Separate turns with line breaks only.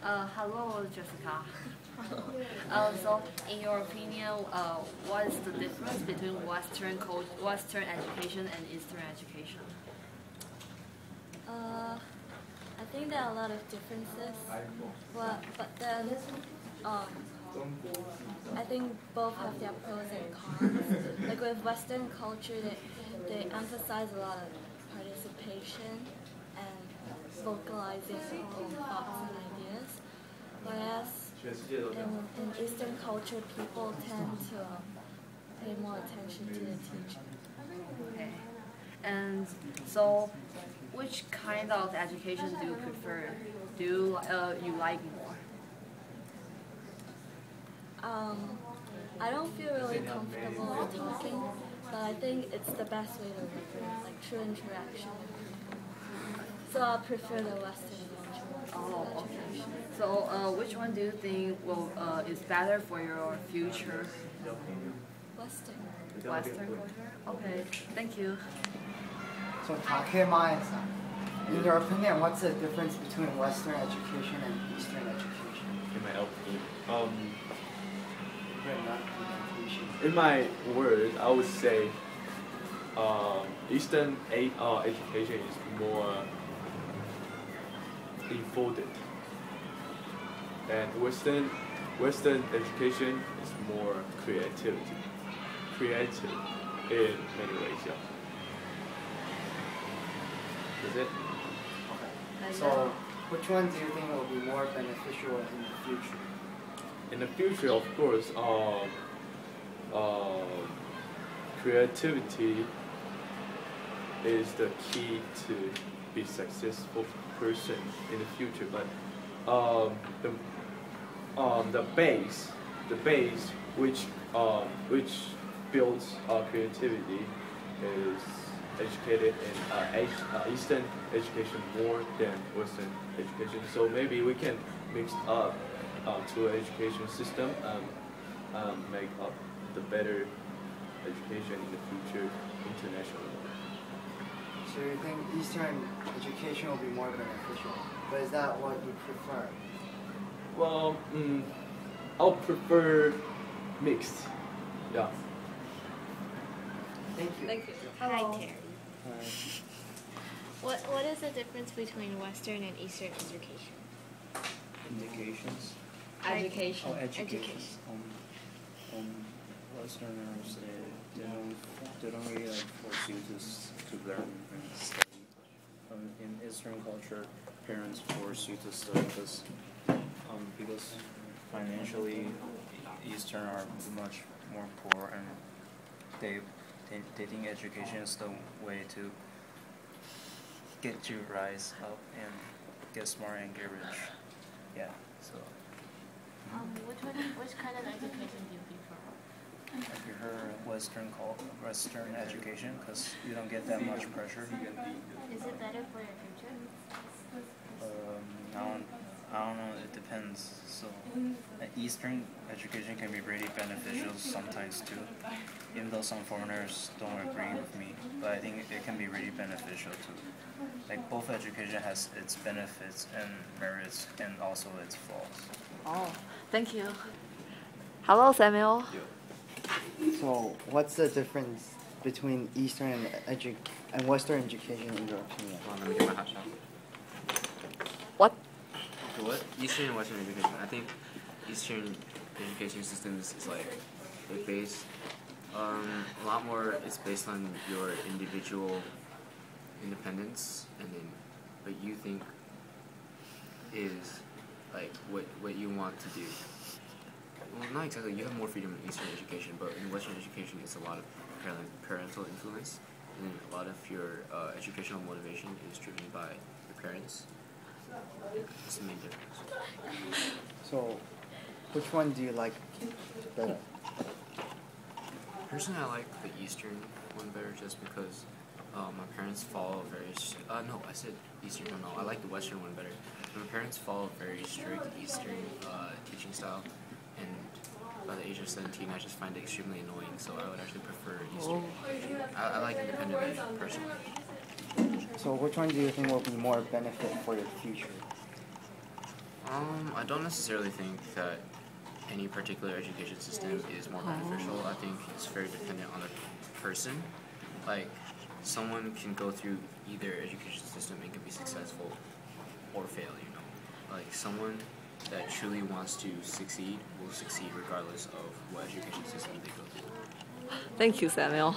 Hello, Jessica. So, in your opinion, what is the difference between Western education and Eastern education?
I think there are a lot of differences, but then um, I think both have their pros and cons. Like with Western culture, they emphasize a lot of participation and vocalizing own thoughts and ideas, whereas in Eastern culture, people tend to pay more attention to the teaching.
Okay. And so, which kind of education do you prefer? Do you like more?
I don't feel really comfortable talking, but I think it's the best way to learn, like true interaction. So I prefer the Western
Oh, okay.
education.
So, which one do you think is better for your future?
Western.
Western culture? Okay, thank you.
So takemae-san, in your opinion, what's the difference between Western education and Eastern education?
In my opinion,
Written documentation.
in my word, I would say Eastern education is more enfolded, and Western education is more creative in many ways. Yeah. Is it?
Okay. So, which one do you think will be more beneficial in the future?
In the future, of course, creativity is the key to be successful person in the future. But the base which builds creativity is educated in Eastern education more than Western education. So maybe we can mix up two education system and make up the better education in the future internationally.
So you think Eastern education will be more beneficial, but is that what you prefer?
Well, I'll prefer mixed. Yeah.
Thank you.
Thank you.
Hi, Terry.
Hi.
What is the difference between Western and Eastern education?
Indications.
Education.
Oh, education.
Education.
Westerners, they don't really like force you to learn and study. In Eastern culture, parents force you to study because financially Eastern are much more poor, and they think education is the way to get you rise up and get smart and get rich. Yeah, so.
Which kind of education do you prefer?
I prefer Western education because you don't get that much pressure.
Is it better for your future?
I don't know. It depends. So, Eastern education can be really beneficial sometimes too, even though some foreigners don't agree with me. But I think it can be really beneficial too. Like both education has its benefits and merits, and also its flaws.
Oh, thank you. Hello, Samuel.
So, what's the difference between Eastern and Western education in your opinion?
Hold on, let me get my hot shot.
What?
Okay, what? Eastern and Western education. I think Eastern education systems is like based a lot more. It's based on your individual independence, and then what you think is like what you want to do. Well, not exactly. You have more freedom in Eastern education, but in Western education, it's a lot of parental influence, and a lot of your educational motivation is driven by your parents. That's the main difference.
So, which one do you like better?
Personally, I like the Eastern one better just because my parents follow very. No, I said Eastern. No, I like the Western one better. My parents follow very strict Eastern teaching style, and by the age of 17, I just find it extremely annoying. So I would actually prefer Eastern. I like independent learning personally.
So which one do you think will be more benefit for your future?
I don't necessarily think that any particular education system is more beneficial. I think it's very dependent on the person. Like, someone can go through either education system and can be successful or fail, you know. Like, someone that truly wants to succeed will succeed regardless of what education system they go through.
Thank you, Samuel.